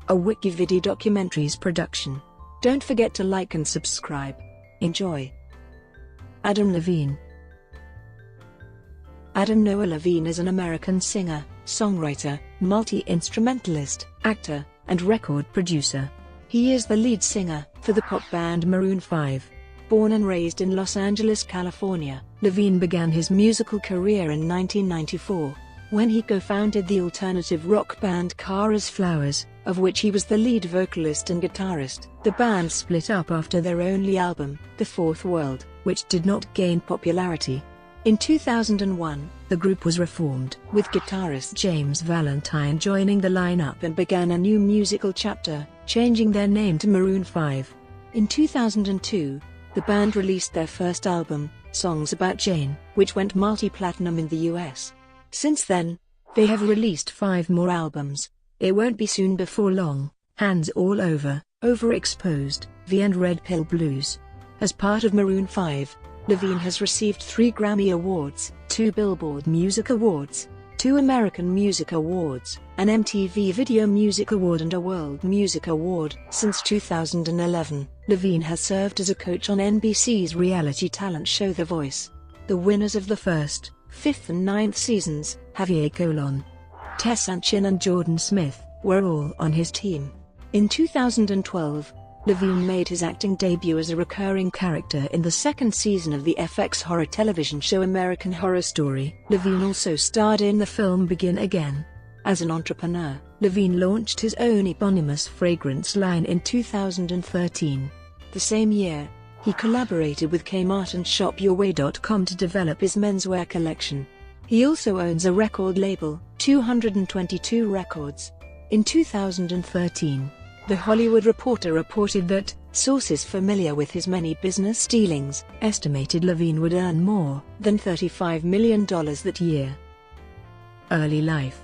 a WikiVidi documentaries production. Don't forget to like and subscribe. Enjoy. Adam Levine. Noah Levine is an American singer, songwriter, multi-instrumentalist, actor, and record producer. He is the lead singer for the pop band Maroon 5. Born and raised in Los Angeles, California, Levine began his musical career in 1994, when he co-founded the alternative rock band Kara's Flowers, of which he was the lead vocalist and guitarist. The band split up after their only album, The Fourth World, which did not gain popularity. In 2001, the group was reformed, with guitarist James Valentine joining the lineup and began a new musical chapter, changing their name to Maroon 5. In 2002, the band released their first album, Songs About Jane, which went multi-platinum in the US. Since then, they have released 5 more albums. It Won't Be Soon Before Long, Hands All Over, Overexposed, V and Red Pill Blues. As part of Maroon 5, Levine has received 3 Grammy Awards, 2 Billboard Music Awards, 2 American Music Awards, an MTV Video Music Award and a World Music Award. Since 2011, Levine has served as a coach on NBC's reality talent show The Voice. The winners of the 1st, 5th and 9th seasons, Javier Tess Anchin and Jordan Smith, were all on his team. In 2012, Levine made his acting debut as a recurring character in the 2nd season of the FX horror television show American Horror Story. Levine also starred in the film Begin Again. As an entrepreneur, Levine launched his own eponymous fragrance line in 2013. The same year, he collaborated with Kmart and ShopYourWay.com to develop his menswear collection. He also owns a record label, 222 Records. In 2013, The Hollywood Reporter reported that sources familiar with his many business dealings estimated Levine would earn more than $35 million that year. Early life.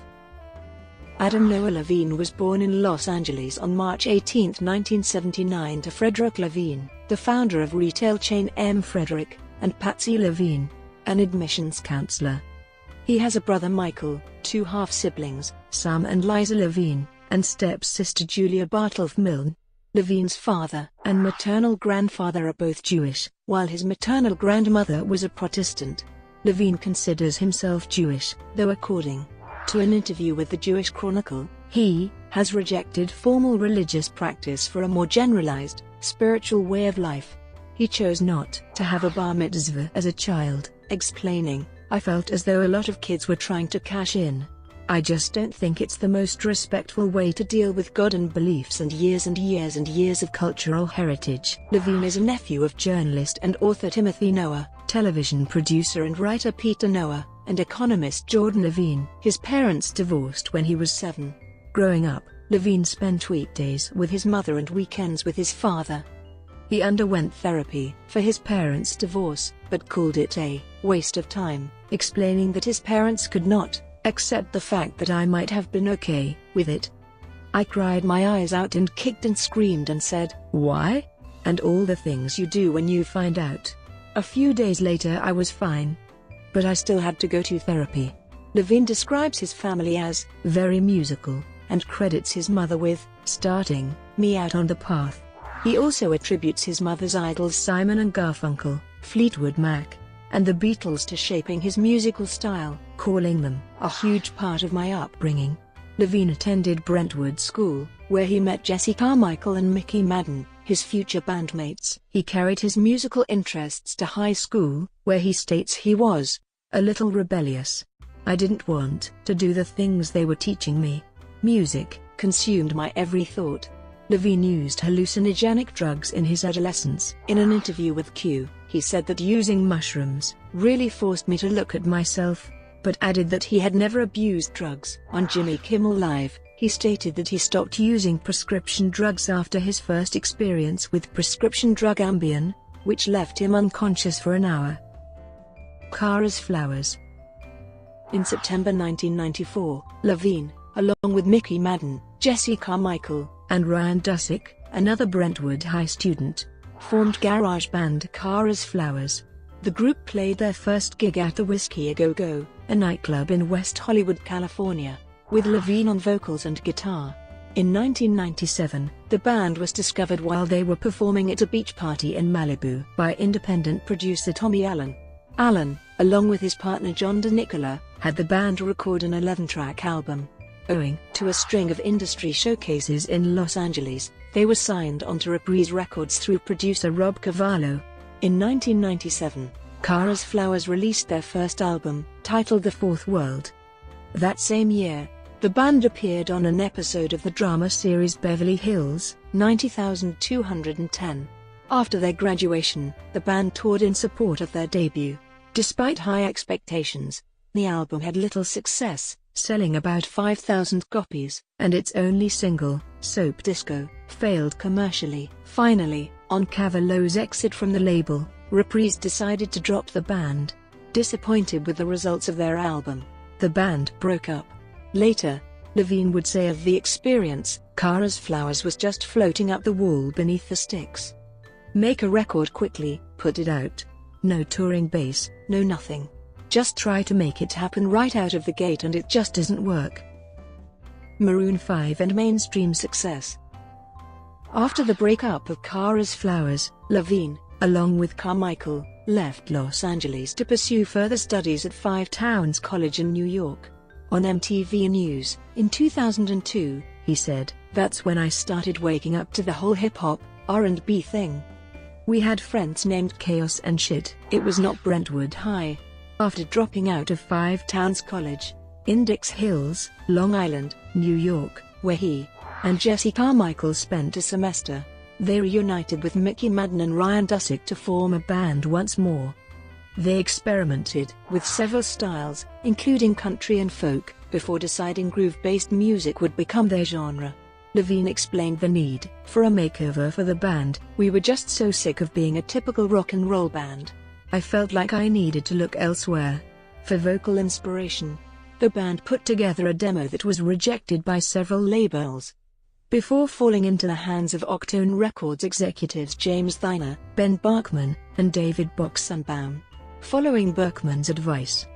Noah Levine was born in Los Angeles on March 18, 1979 to Frederick Levine, the founder of retail chain M. Frederick, and Patsy Levine, an admissions counselor. He has a brother Michael, 2 half-siblings, Sam and Liza Levine, and step-sister Julia Bartolf Milne. Levine's father and maternal grandfather are both Jewish, while his maternal grandmother was a Protestant. Levine considers himself Jewish, though according to an interview with the Jewish Chronicle, he has rejected formal religious practice for a more generalized, spiritual way of life. He chose not to have a bar mitzvah as a child, explaining, "I felt as though a lot of kids were trying to cash in. I just don't think it's the most respectful way to deal with God and beliefs and years and years and years of cultural heritage." Levine is a nephew of journalist and author Timothy Noah, television producer and writer Peter Noah, and economist Jordan Levine. His parents divorced when he was 7. Growing up, Levine spent weekdays with his mother and weekends with his father. He underwent therapy for his parents' divorce, but called it a waste of time, explaining that his parents could not accept the fact that I might have been okay with it. "I cried my eyes out and kicked and screamed and said, 'Why?' and all the things you do when you find out. A few days later I was fine. But I still had to go to therapy." Levine describes his family as very musical, and credits his mother with starting me out on the path. He also attributes his mother's idols Simon and Garfunkel, Fleetwood Mac, and the Beatles to shaping his musical style, calling them a huge part of my upbringing. Levine attended Brentwood School, where he met Jesse Carmichael and Mickey Madden, his future bandmates. He carried his musical interests to high school, where he states he was a little rebellious. "I didn't want to do the things they were teaching me. Music consumed my every thought." Levine used hallucinogenic drugs in his adolescence. In an interview with Q, he said that using mushrooms really forced me to look at myself, but added that he had never abused drugs. On Jimmy Kimmel Live, he stated that he stopped using prescription drugs after his first experience with prescription drug Ambien, which left him unconscious for an hour. Kara's Flowers. In September 1994, Levine, along with Mickey Madden, Jesse Carmichael, and Ryan Dusick, another Brentwood High student, formed garage band Kara's Flowers. The group played their first gig at the Whiskey A Go Go, a nightclub in West Hollywood, California, with Levine on vocals and guitar. In 1997, the band was discovered while they were performing at a beach party in Malibu by independent producer Tommy Allen. Allen, along with his partner John DeNicola, had the band record an 11-track album. Owing to a string of industry showcases in Los Angeles, they were signed onto Reprise Records through producer Rob Cavallo. In 1997, Kara's Flowers released their first album, titled The Fourth World. That same year, the band appeared on an episode of the drama series Beverly Hills, 90210. After their graduation, the band toured in support of their debut. Despite high expectations, the album had little success, selling about 5,000 copies, and its only single, Soap Disco, failed commercially. Finally, on Cavallo's exit from the label, Reprise decided to drop the band. Disappointed with the results of their album, the band broke up. Later, Levine would say of the experience, Kara's Flowers was just floating up the wall beneath the sticks. Make a record quickly, put it out. No touring base, no nothing. Just try to make it happen right out of the gate and it just doesn't work. Maroon 5 and mainstream success. After the breakup of Kara's Flowers, Levine, along with Carmichael, left Los Angeles to pursue further studies at Five Towns College in New York. On MTV News, in 2002, he said, "That's when I started waking up to the whole hip-hop, R&B thing. We had friends named Chaos and shit. It was not Brentwood High." After dropping out of Five Towns College, in Dix Hills, Long Island, New York, where he and Jesse Carmichael spent a semester, they reunited with Mickey Madden and Ryan Dusick to form a band once more. They experimented with several styles, including country and folk, before deciding groove-based music would become their genre. Levine explained the need for a makeover for the band. "We were just so sick of being a typical rock and roll band. I felt like I needed to look elsewhere for vocal inspiration." The band put together a demo that was rejected by several labels, before falling into the hands of Octone Records executives James Valentine, Ben Bachman, and David Boxenbaum. Following Berkman's advice,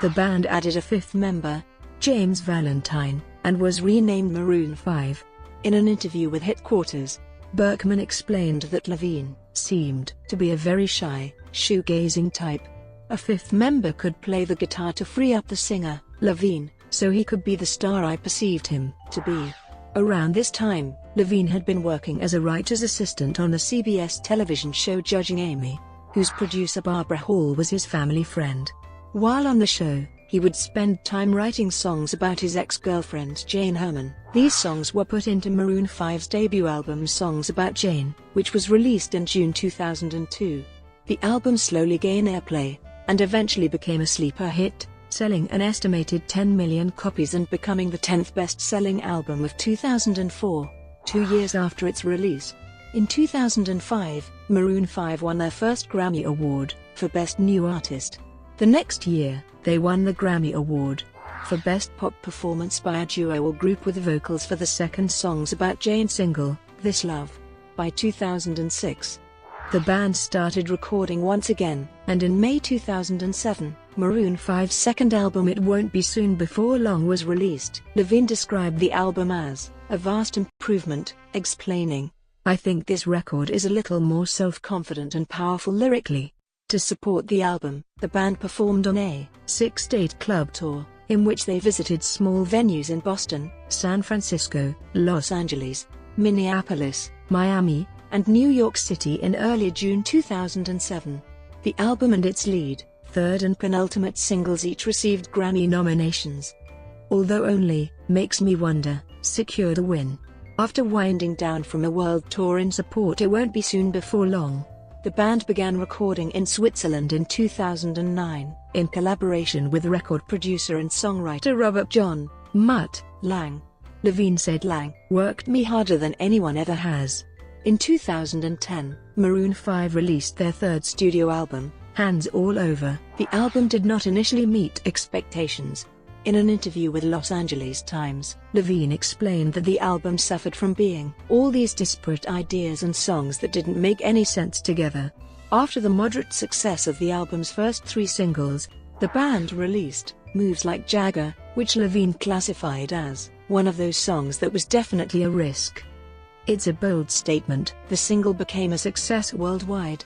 the band added a fifth member, James Valentine, and was renamed Maroon 5. In an interview with Headquarters, Berkman explained that Levine seemed to be a very shy, shoegazing type. A fifth member could play the guitar to free up the singer, Levine, so he could be the star I perceived him to be. Around this time, Levine had been working as a writer's assistant on the CBS television show Judging Amy, whose producer Barbara Hall was his family friend. While on the show, he would spend time writing songs about his ex-girlfriend Jane Herman. These songs were put into Maroon 5's debut album Songs About Jane, which was released in June 2002. The album slowly gained airplay, and eventually became a sleeper hit, selling an estimated 10 million copies and becoming the 10th best-selling album of 2004, 2 years after its release. In 2005, Maroon 5 won their first Grammy Award for Best New Artist. The next year, they won the Grammy Award for Best Pop Performance by a Duo or Group with vocals for the second Songs About Jane single, This Love. By 2006, the band started recording once again, and in May 2007, Maroon 5's second album It Won't Be Soon Before Long was released. Levine described the album as a vast improvement, explaining, "I think this record is a little more self-confident and powerful lyrically." To support the album, the band performed on a 6-state club tour, in which they visited small venues in Boston, San Francisco, Los Angeles, Minneapolis, Miami, and New York City in early June 2007. The album and its lead, third and penultimate singles each received Grammy nominations, although only Makes Me Wonder secured a win. After winding down from a world tour in support It Won't Be Soon Before Long, the band began recording in Switzerland in 2009, in collaboration with record producer and songwriter Robert John Mutt Lang. Levine said Lang worked me harder than anyone ever has. In 2010, Maroon 5 released their third studio album, Hands All Over. The album did not initially meet expectations. In an interview with Los Angeles Times, Levine explained that the album suffered from being all these disparate ideas and songs that didn't make any sense together. After the moderate success of the album's first 3 singles, the band released Moves Like Jagger, which Levine classified as one of those songs that was definitely a risk. It's a bold statement. The single became a success worldwide.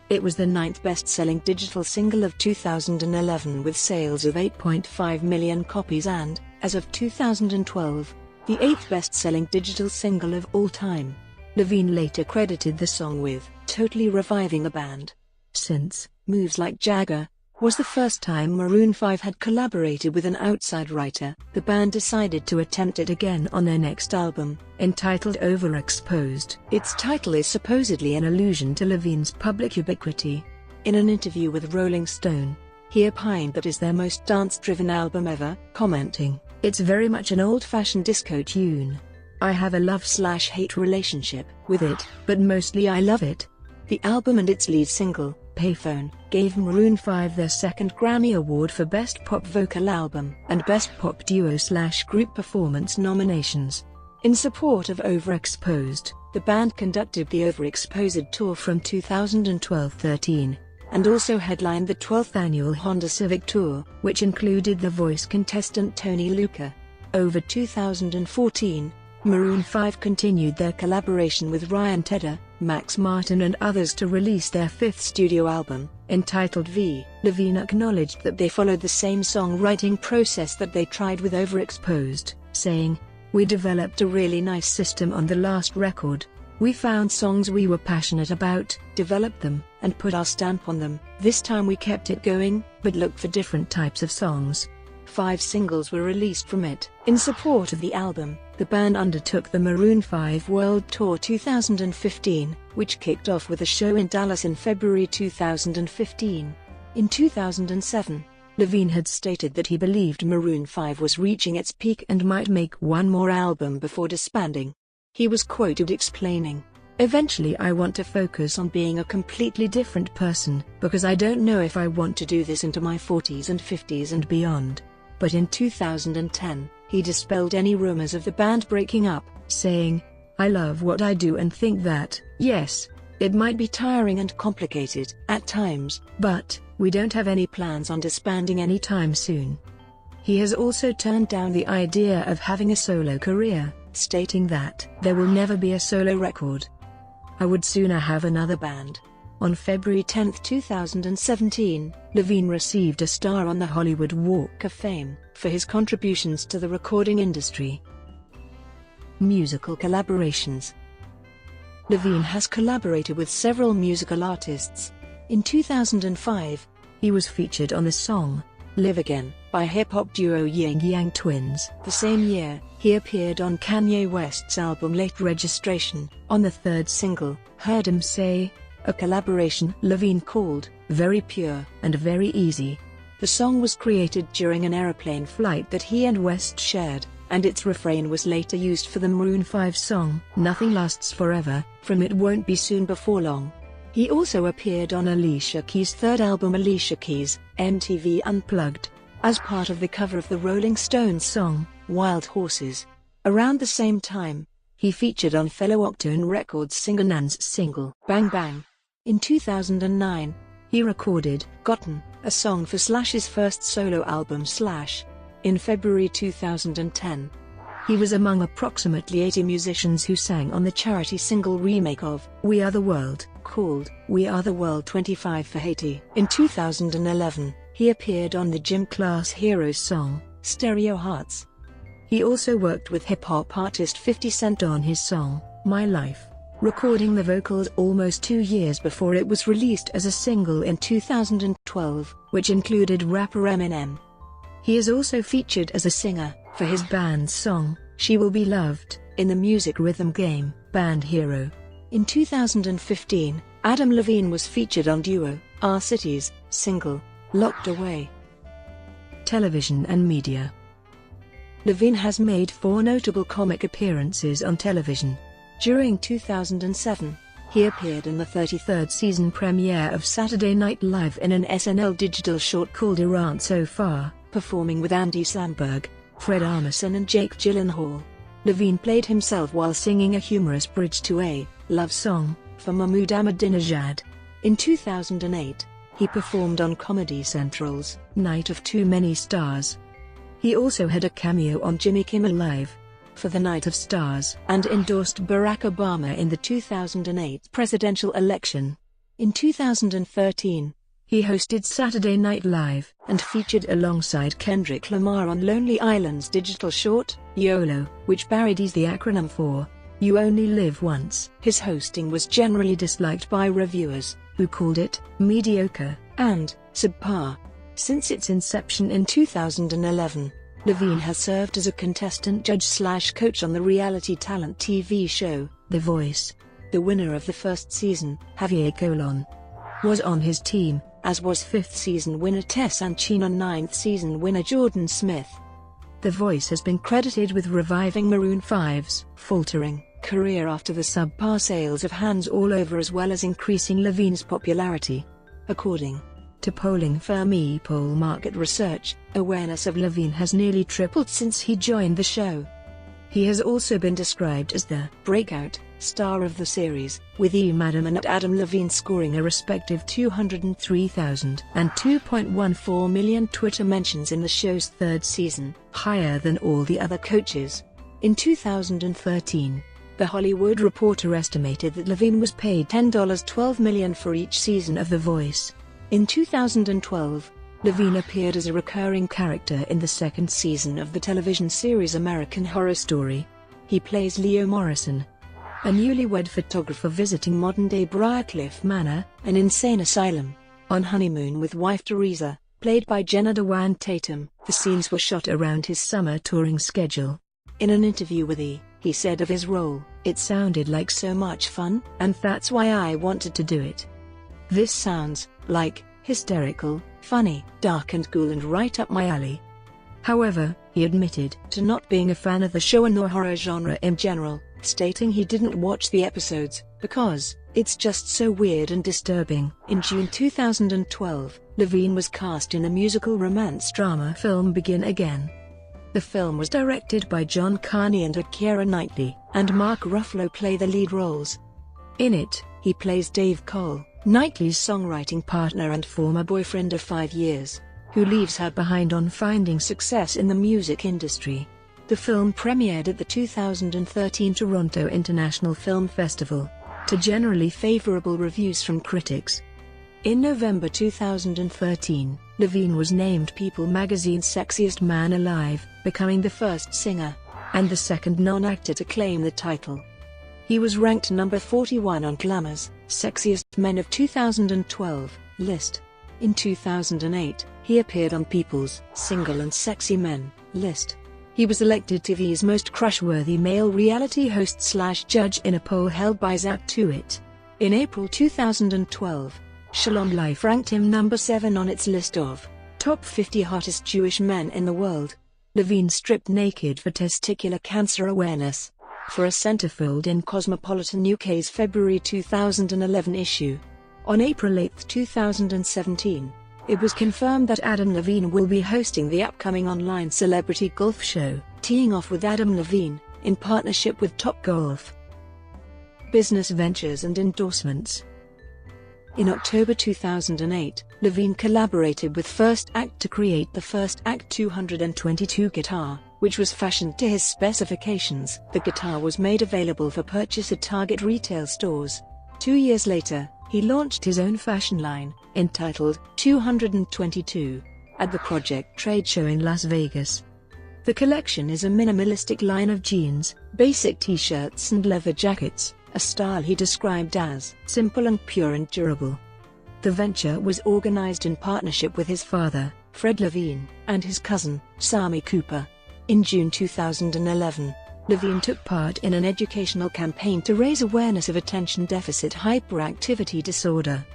It was the 9th best-selling digital single of 2011 with sales of 8.5 million copies and, as of 2012, the 8th best-selling digital single of all time. Levine later credited the song with totally reviving a band. Since Moves Like Jagger was the first time Maroon 5 had collaborated with an outside writer, the band decided to attempt it again on their next album, entitled Overexposed. Its title is supposedly an allusion to Levine's public ubiquity. In an interview with Rolling Stone, he opined that it's their most dance-driven album ever, commenting, "It's very much an old-fashioned disco tune. I have a love/hate relationship with it, but mostly I love it." The album and its lead single, Payphone, gave Maroon 5 their second Grammy Award for Best Pop Vocal Album and Best Pop Duo/Group Performance nominations. In support of Overexposed, the band conducted the Overexposed tour from 2012-13, and also headlined the 12th annual Honda Civic Tour, which included The Voice contestant Tony Luca. Over 2014, Maroon 5 continued their collaboration with Ryan Tedder, Max Martin and others to release their 5th studio album, entitled V. Levine acknowledged that they followed the same songwriting process that they tried with Overexposed, saying, "We developed a really nice system on the last record. We found songs we were passionate about, developed them, and put our stamp on them. This time we kept it going, but looked for different types of songs." 5 singles were released from it. In support of the album, the band undertook the Maroon 5 World Tour 2015, which kicked off with a show in Dallas in February 2015. In 2007, Levine had stated that he believed Maroon 5 was reaching its peak and might make one more album before disbanding. He was quoted explaining, "Eventually I want to focus on being a completely different person, because I don't know if I want to do this into my 40s and 50s and beyond." But in 2010, he dispelled any rumors of the band breaking up, saying, "I love what I do and think that, yes, it might be tiring and complicated at times, but we don't have any plans on disbanding anytime soon." He has also turned down the idea of having a solo career, stating that there will never be a solo record. "I would sooner have another band." On February 10, 2017, Levine received a star on the Hollywood Walk of Fame for his contributions to the recording industry. Musical collaborations. Levine has collaborated with several musical artists. In 2005, he was featured on the song "Live Again" by hip-hop duo Ying Yang Twins. The same year, he appeared on Kanye West's album Late Registration, on the 3rd single, Heard 'Em Say, a collaboration Levine called "Very Pure and Very Easy." The song was created during an aeroplane flight that he and West shared, and its refrain was later used for the Maroon 5 song "Nothing Lasts Forever" from It Won't Be Soon Before Long. He also appeared on Alicia Keys' 3rd album Alicia Keys, MTV Unplugged, as part of the cover of the Rolling Stones song, Wild Horses. Around the same time, he featured on fellow Octone Records singer Nan's single, Bang Bang. In 2009, he recorded Gotten, a song for Slash's first solo album Slash. In February 2010, he was among approximately 80 musicians who sang on the charity single remake of We Are the World, called We Are the World 25 for Haiti. In 2011, he appeared on the Gym Class Heroes song, Stereo Hearts. He also worked with hip-hop artist 50 Cent on his song, My Life, recording the vocals almost 2 years before it was released as a single in 2012, which included rapper Eminem. He is also featured as a singer for his band's song, She Will Be Loved, in the music rhythm game, Band Hero. In 2015, Adam Levine was featured on duo Our City's single, Locked Away. Television and media. Levine has made 4 notable comic appearances on television. During 2007, he appeared in the 33rd season premiere of Saturday Night Live in an SNL digital short called Iran So Far, performing with Andy Samberg, Fred Armisen and Jake Gyllenhaal. Levine played himself while singing a humorous bridge to a love song for Mahmoud Ahmadinejad. In 2008, he performed on Comedy Central's Night of Too Many Stars. He also had a cameo on Jimmy Kimmel Live for the Night of Stars and endorsed Barack Obama in the 2008 presidential election. In 2013, he hosted Saturday Night Live and featured alongside Kendrick Lamar on Lonely Island's digital short, YOLO, which parodies the acronym for You Only Live Once. His hosting was generally disliked by reviewers, who called it mediocre and subpar. Since its inception in 2011, Levine has served as a contestant judge/coach on the reality talent TV show, The Voice. The winner of the first season, Javier Colon, was on his team, as was fifth season winner Tess Anchin and ninth season winner Jordan Smith. The Voice has been credited with reviving Maroon 5's faltering career after the subpar sales of Hands All Over, as well as increasing Levine's popularity. According to polling firm ePoll Market Research, awareness of Levine has nearly tripled since he joined the show. He has also been described as the breakout star of the series, with Madam and Adam Levine scoring a respective 203,000 and 2.14 million Twitter mentions in the show's third season, higher than all the other coaches. In 2013, The Hollywood Reporter estimated that Levine was paid $12 million for each season of The Voice. In 2012, Levine appeared as a recurring character in the second season of the television series American Horror Story. He plays Leo Morrison, a newlywed photographer visiting modern-day Briarcliff Manor, an insane asylum, on honeymoon with wife Teresa, played by Jenna Dewan Tatum. The scenes were shot around his summer touring schedule. In an interview with E! He said of his role, "It sounded like so much fun, and that's why I wanted to do it. This sounds like hysterical, funny, dark and cool and right up my alley." However, he admitted to not being a fan of the show and the horror genre in general, stating he didn't watch the episodes because it's just so weird and disturbing. In June 2012, Levine was cast in the musical romance drama film Begin Again. The film was directed by John Carney and Keira Knightley, and Mark Ruffalo play the lead roles. In it, he plays Dave Cole, Knightley's songwriting partner and former boyfriend of 5 years, who leaves her behind on finding success in the music industry. The film premiered at the 2013 Toronto International Film Festival, to generally favorable reviews from critics. In November 2013, Levine was named People magazine's Sexiest Man Alive, becoming the first singer and the second non-actor to claim the title. He was ranked number 41 on Glamour's Sexiest Men of 2012 list. In 2008, he appeared on People's Single and Sexy Men list. He was elected TV's most crush-worthy male reality host/judge in a poll held by Zach Tuitt. In April 2012, Shalom Life ranked him number 7 on its list of top 50 hottest Jewish men in the world. Levine stripped naked for testicular cancer awareness for a centerfold in Cosmopolitan UK's February 2011 issue. On April 8, 2017, it was confirmed that Adam Levine will be hosting the upcoming online celebrity golf show, Teeing Off with Adam Levine, in partnership with Topgolf. Business ventures and endorsements. In October 2008, Levine collaborated with First Act to create the First Act 222 guitar, which was fashioned to his specifications. The guitar was made available for purchase at Target retail stores. 2 years later, he launched his own fashion line, entitled 222, at the Project trade show in Las Vegas. The collection is a minimalistic line of jeans, basic t-shirts and leather jackets, a style he described as simple and pure and durable. The venture was organized in partnership with his father, Fred Levine, and his cousin, Sami Cooper. In June 2011, Levine took part in an educational campaign to raise awareness of attention deficit hyperactivity disorder.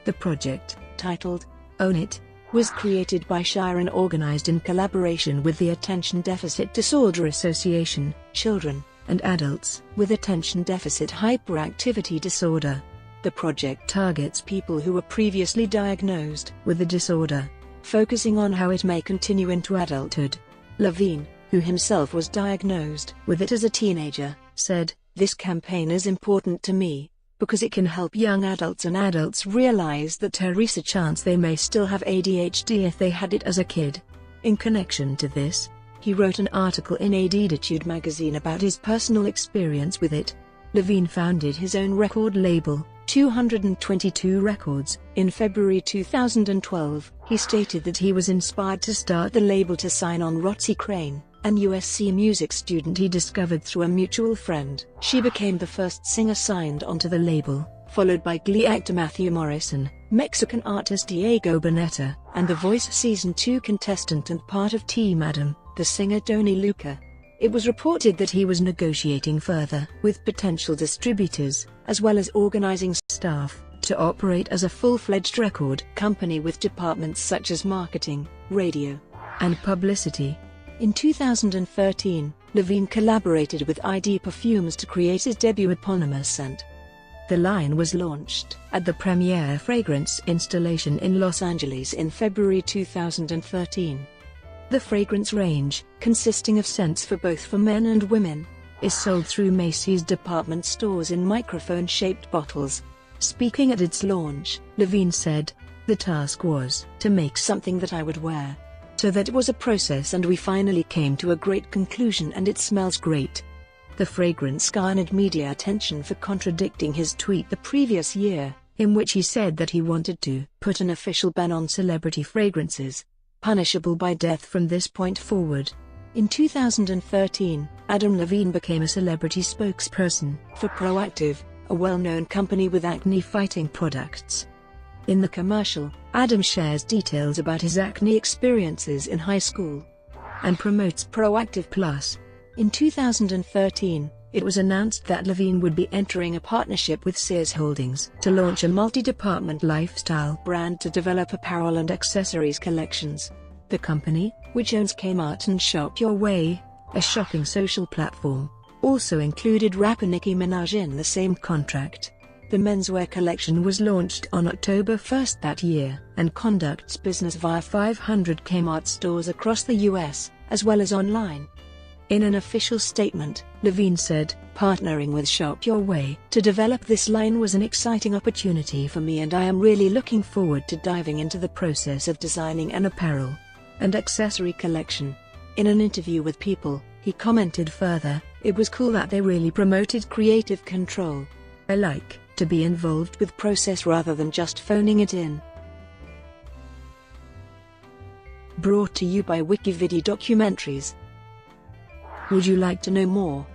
The project, titled Own It, was created by Shire and organized in collaboration with the Attention Deficit Disorder Association, children and adults with attention deficit hyperactivity disorder. The project targets people who were previously diagnosed with the disorder, focusing on how it may continue into adulthood. Levine, who himself was diagnosed with it as a teenager, said, "This campaign is important to me because it can help young adults and adults realize that there is a chance they may still have ADHD if they had it as a kid." In connection to this, he wrote an article in Attitude magazine about his personal experience with it. Levine founded his own record label, 222 Records, in February 2012. He stated that he was inspired to start the label to sign on Rotsy Crane, an USC music student he discovered through a mutual friend. She became the first singer signed onto the label, followed by Glee actor Matthew Morrison, Mexican artist Diego Boneta, and The Voice Season 2 contestant and part of Team Adam, the singer Tony Luca. It was reported that he was negotiating further with potential distributors, as well as organizing staff, to operate as a full-fledged record company with departments such as marketing, radio, and publicity. In 2013, Levine collaborated with ID Perfumes to create his debut eponymous scent. The line was launched at the Premier Fragrance installation in Los Angeles in February 2013. The fragrance range, consisting of scents for both men and women, is sold through Macy's department stores in microphone-shaped bottles. Speaking at its launch, Levine said, "The task was to make something that I would wear. So that was a process, and we finally came to a great conclusion, and it smells great." The fragrance garnered media attention for contradicting his tweet the previous year, in which he said that he wanted to put an official ban on celebrity fragrances, punishable by death from this point forward. In 2013, Adam Levine became a celebrity spokesperson for Proactiv, a well-known company with acne-fighting products. In the commercial, Adam shares details about his acne experiences in high school and promotes Proactiv Plus. In 2013, it was announced that Levine would be entering a partnership with Sears Holdings to launch a multi-department lifestyle brand to develop apparel and accessories collections. The company, which owns Kmart and Shop Your Way, a shopping social platform, also included rapper Nicki Minaj in the same contract. The menswear collection was launched on October 1 that year, and conducts business via 500 Kmart stores across the US, as well as online. In an official statement, Levine said, "Partnering with Shop Your Way to develop this line was an exciting opportunity for me, and I am really looking forward to diving into the process of designing an apparel and accessory collection." In an interview with People, he commented further, "It was cool that they really promoted creative control. I like to be involved with process rather than just phoning it in." Brought to you by WikiVidi Documentaries. Would you like to know more?